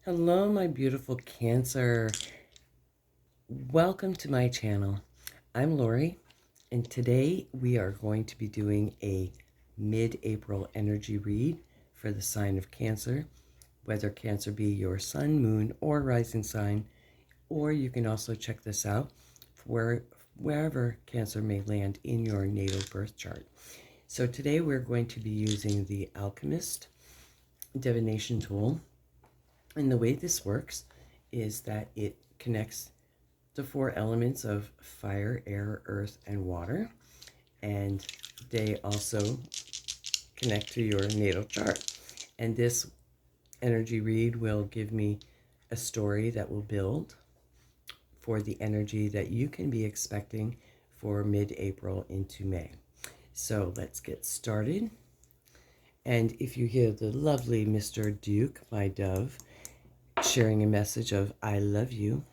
Hello, my beautiful Cancer. Welcome to my channel. I'm Lori, and today we are going to be doing a mid-April energy read for the sign of Cancer, whether Cancer be your sun, moon, or rising sign, or you can also check this out for wherever Cancer may land in your natal birth chart. So today we're going to be using the Alchemist Divination tool. And the way this works is that it connects the four elements of fire, air, earth, and water. And they also connect to your natal chart. And this energy read will give me a story that will build for the energy that you can be expecting for mid-April into May. So let's get started. And if you hear the lovely Mr. Duke, my dove, sharing a message of I love you,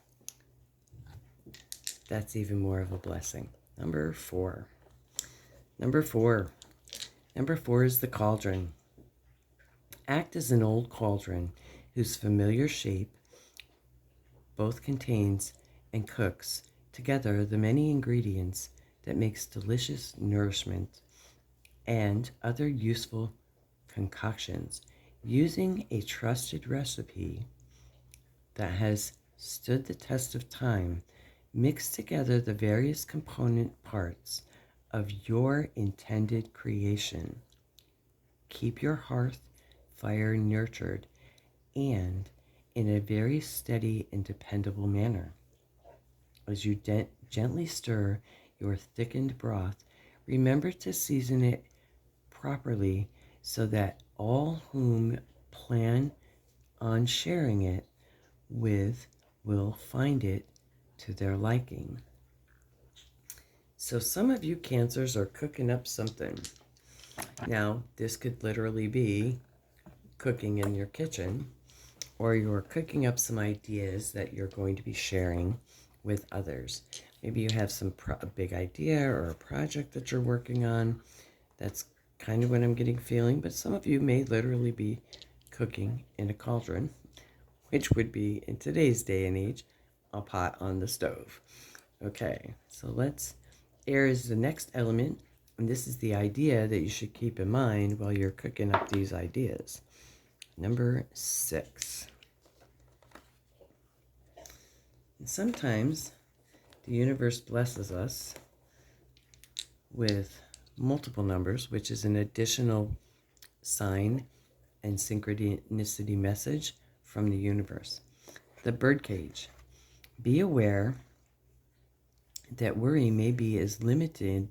that's even more of a blessing. Number four is the cauldron. Act as an old cauldron whose familiar shape both contains and cooks together the many ingredients that makes delicious nourishment and other useful concoctions, using a trusted recipe that has stood the test of time. Mix together the various component parts of your intended creation. Keep your hearth fire nurtured and in a very steady and dependable manner. As you gently stir your thickened broth, remember to season it properly so that all whom plan on sharing it with will find it to their liking. So some of you Cancers are cooking up something. Now, this could literally be cooking in your kitchen, or you're cooking up some ideas that you're going to be sharing with others. Maybe you have a big idea or a project that you're working on. That's kind of what I'm getting feeling, but some of you may literally be cooking in a cauldron, which would be, in today's day and age, a pot on the stove. Okay, so air is the next element, and this is the idea that you should keep in mind while you're cooking up these ideas. Number 6. And sometimes the universe blesses us with multiple numbers, which is an additional sign and synchronicity message from the universe. The birdcage. Be aware that worry may be as limiting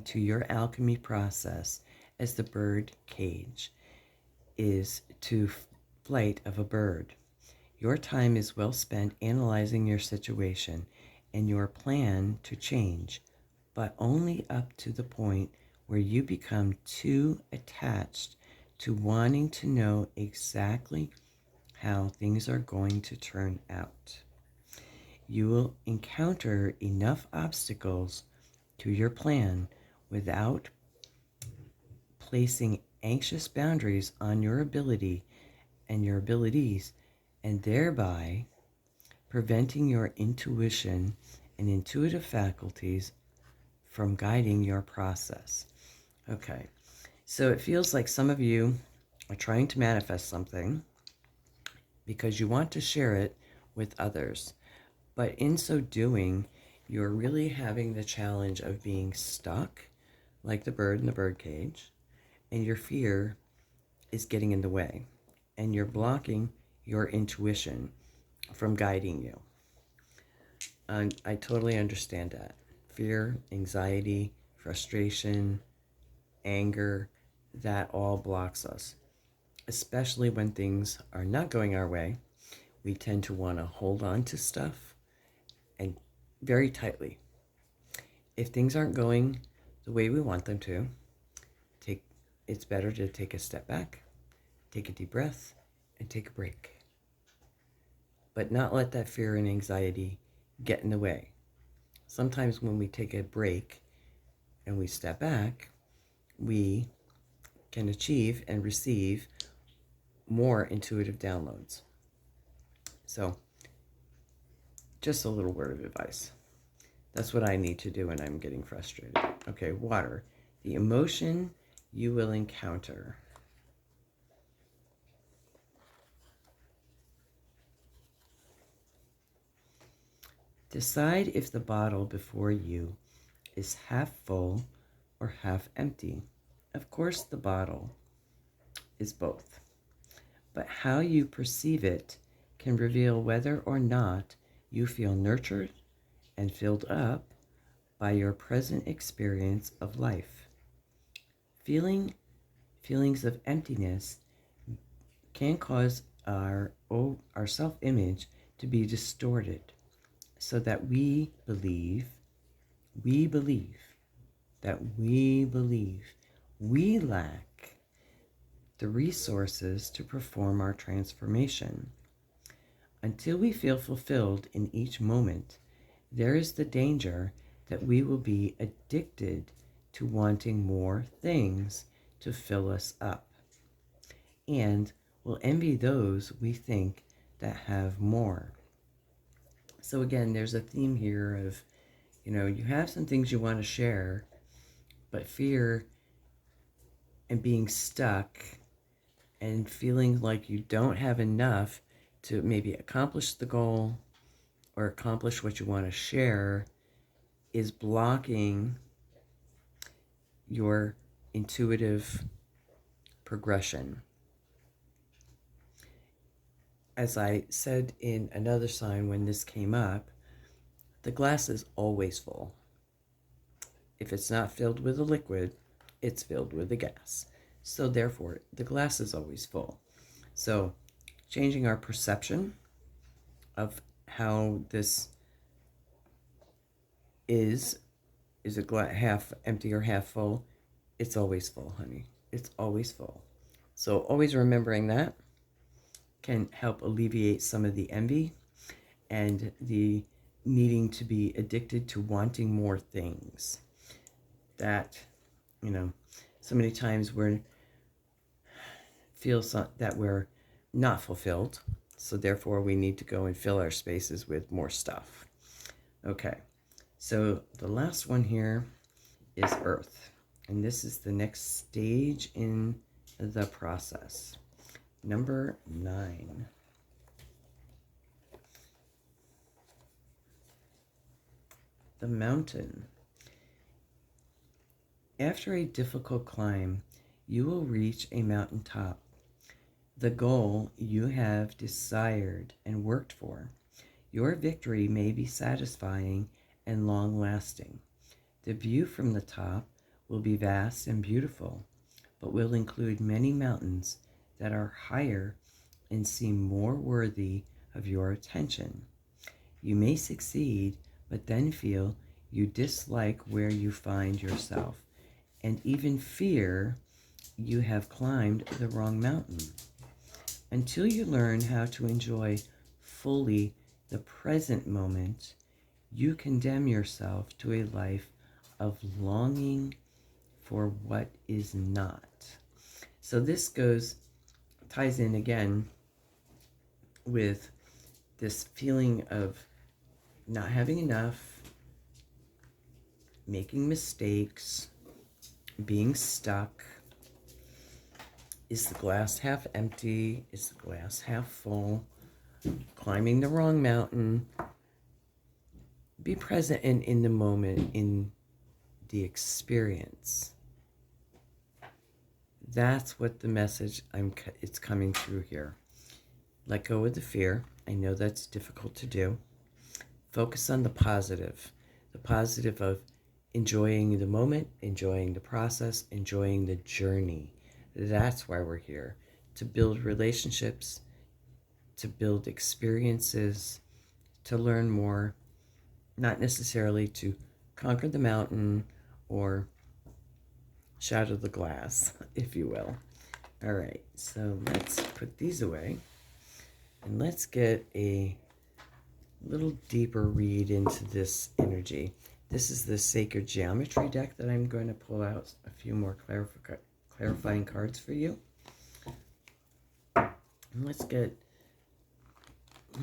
to your alchemy process as the bird cage is to flight of a bird. Your time is well spent analyzing your situation and your plan to change, but only up to the point where you become too attached to wanting to know exactly how things are going to turn out. You will encounter enough obstacles to your plan without placing anxious boundaries on your ability and your abilities, and thereby preventing your intuition and intuitive faculties from guiding your process. Okay, so it feels like some of you are trying to manifest something because you want to share it with others. But in so doing, you're really having the challenge of being stuck, like the bird in the birdcage, and your fear is getting in the way, and you're blocking your intuition from guiding you. And I totally understand that. Fear, anxiety, frustration, anger, that all blocks us, especially when things are not going our way. We tend to want to hold on to stuff and very tightly. If things aren't going the way we want them to, it's better to take a step back, take a deep breath, and take a break. But not let that fear and anxiety get in the way. Sometimes when we take a break and we step back, we can achieve and receive more intuitive downloads. So just a little word of advice. That's what I need to do when I'm getting frustrated. Okay, water. The emotion you will encounter. Decide if the bottle before you is half full or half empty. Of course, the bottle is both, but how you perceive it can reveal whether or not you feel nurtured and filled up by your present experience of life. Feelings of emptiness can cause our self-image to be distorted so that we believe that we lack the resources to perform our transformation. Until we feel fulfilled in each moment, there is the danger that we will be addicted to wanting more things to fill us up, and will envy those we think that have more. So again, there's a theme here of, you have some things you want to share, but fear and being stuck and feeling like you don't have enough to maybe accomplish the goal or accomplish what you want to share is blocking your intuitive progression. As I said in another sign when this came up, the glass is always full. If it's not filled with a liquid, it's filled with a gas. So therefore, the glass is always full. So changing our perception of how this is it half empty or half full? It's always full, honey. It's always full. So always remembering that can help alleviate some of the envy and the needing to be addicted to wanting more things. That, so many times we feel that we're not fulfilled. So therefore we need to go and fill our spaces with more stuff. Okay. So the last one here is Earth. And this is the next stage in the process. Number 9. The mountain. After a difficult climb, you will reach a mountaintop, the goal you have desired and worked for. Your victory may be satisfying and long-lasting. The view from the top will be vast and beautiful, but will include many mountains that are higher and seem more worthy of your attention. You may succeed, but then feel you dislike where you find yourself, and even fear you have climbed the wrong mountain. Until you learn how to enjoy fully the present moment, you condemn yourself to a life of longing for what is not. So this ties in again with this feeling of not having enough, making mistakes, being stuck. Is the glass half empty? Is the glass half full? Climbing the wrong mountain. Be present and in the moment, in the experience. That's what the message it's coming through here. Let go of the fear. I know that's difficult to do. Focus on the positive of enjoying the moment, enjoying the process, enjoying the journey. That's why we're here, to build relationships, to build experiences, to learn more, not necessarily to conquer the mountain or shatter the glass, if you will. All right, so let's put these away and let's get a little deeper read into this energy. This is the Sacred Geometry deck that I'm going to pull out a few more clarifying cards for you. And let's get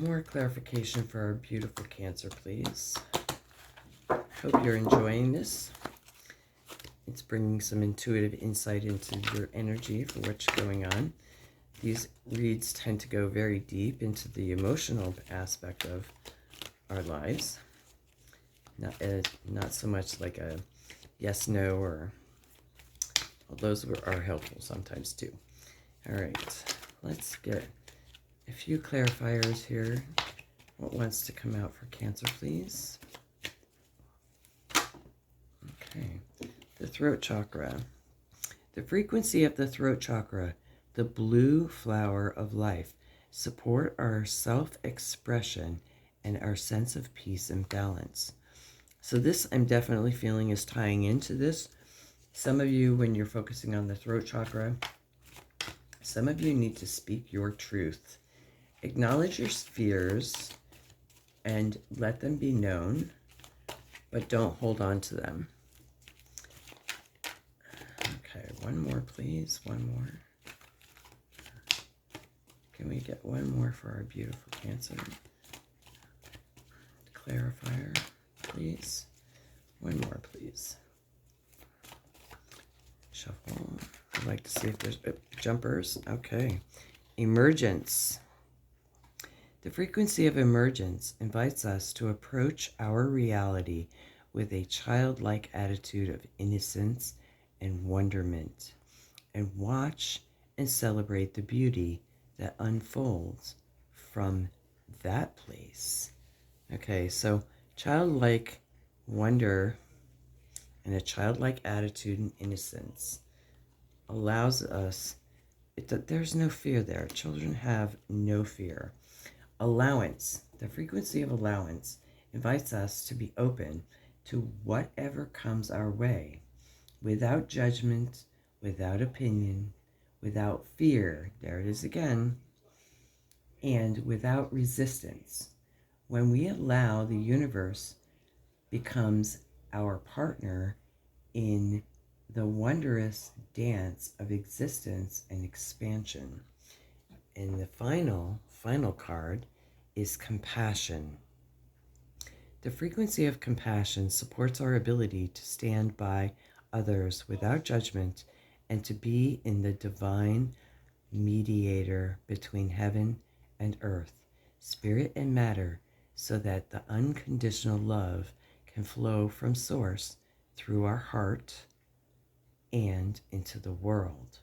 More clarification for our beautiful Cancer, please. Hope you're enjoying this. It's bringing some intuitive insight into your energy for what's going on. These reads tend to go very deep into the emotional aspect of our lives. Not so much like a yes, no, or well, those are helpful sometimes too. All right, let's get a few clarifiers here. What wants to come out for Cancer, please? Okay, the throat chakra. The frequency of the throat chakra, the blue flower of life, support our self-expression and our sense of peace and balance. So this I'm definitely feeling is tying into this. Some of you, when you're focusing on the throat chakra, some of you need to speak your truth. Acknowledge your fears and let them be known, but don't hold on to them. Okay, one more, please. One more. Can we get one more for our beautiful Cancer? Clarifier, please. One more, please. Shuffle. I'd like to see if there's jumpers. Okay. Emergence. The frequency of emergence invites us to approach our reality with a childlike attitude of innocence and wonderment, and watch and celebrate the beauty that unfolds from that place. Okay, so childlike wonder and a childlike attitude and innocence allows us, there's no fear there. Children have no fear. Allowance, the frequency of allowance invites us to be open to whatever comes our way, without judgment, without opinion, without fear, there it is again, and without resistance. When we allow, the universe becomes our partner in the wondrous dance of existence and expansion. And the final card is compassion. The frequency of compassion supports our ability to stand by others without judgment and to be in the divine mediator between heaven and earth, spirit and matter, so that the unconditional love can flow from source through our heart and into the world.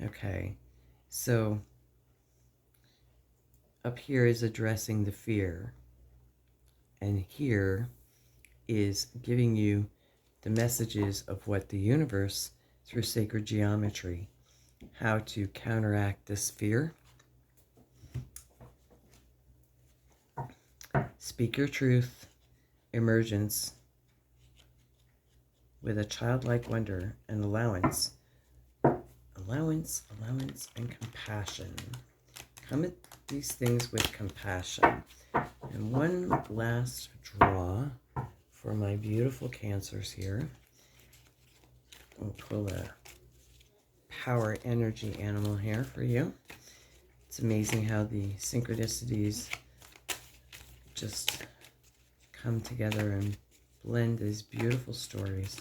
Okay, so up here is addressing the fear, and here is giving you the messages of what the universe, through sacred geometry, how to counteract this fear. Speak your truth, emergence, with a childlike wonder and allowance, and compassion. Come at these things with compassion. And one last draw for my beautiful Cancers here. We'll pull a power energy animal here for you. It's amazing how the synchronicities just come together and blend these beautiful stories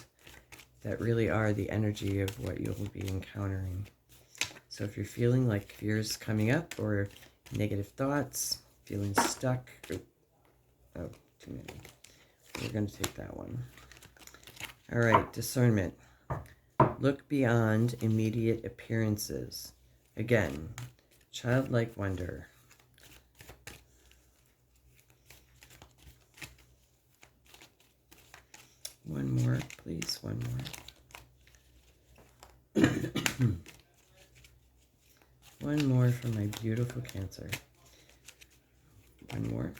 that really are the energy of what you'll be encountering. So if you're feeling like fears coming up or negative thoughts, feeling stuck, oh, too many. We're going to take that one. All right, discernment. Look beyond immediate appearances. Again, childlike wonder. One more, please. One more. One more for my beautiful Cancer. One more.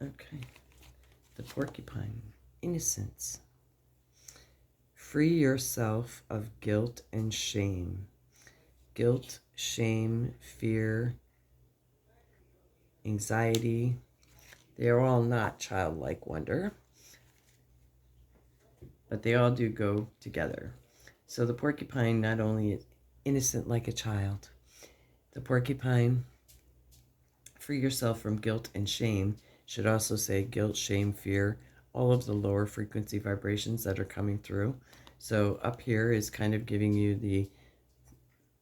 Okay. The porcupine. Innocence. Free yourself of guilt and shame. Guilt, shame, fear, anxiety. They are all not childlike wonder, but they all do go together. So the porcupine not only is innocent like a child, The porcupine, free yourself from guilt and shame, should also say guilt, shame, fear, all of the lower frequency vibrations that are coming through. So up here is kind of giving you the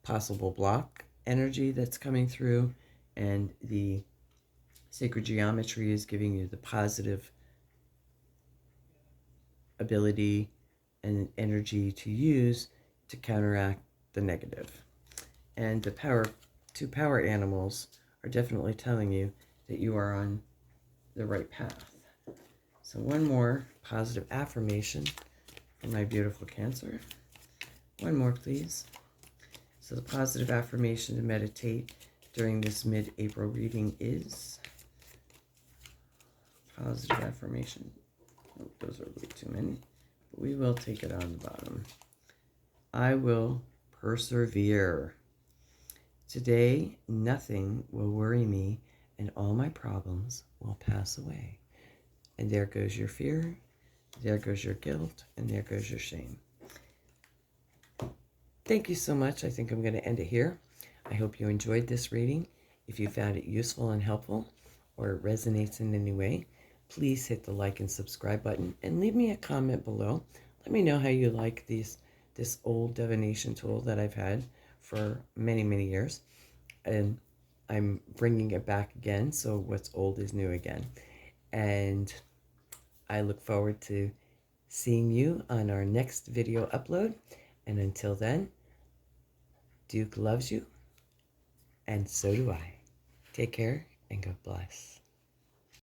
possible block energy that's coming through, and the sacred geometry is giving you the positive ability and energy to use to counteract the negative. And the two power animals are definitely telling you that you are on the right path. So one more positive affirmation for my beautiful Cancer. One more, please. So the positive affirmation to meditate during this mid-April reading is positive affirmation. Oh, those are way too many, but we will take it on the bottom. I will persevere. Today, nothing will worry me, and all my problems will pass away. And there goes your fear, there goes your guilt, and there goes your shame. Thank you so much. I think I'm going to end it here. I hope you enjoyed this reading. If you found it useful and helpful, or it resonates in any way, please hit the like and subscribe button and leave me a comment below. Let me know how you like this old divination tool that I've had for many, many years. And I'm bringing it back again, so what's old is new again. And I look forward to seeing you on our next video upload. And until then, Duke loves you, and so do I. Take care, and God bless.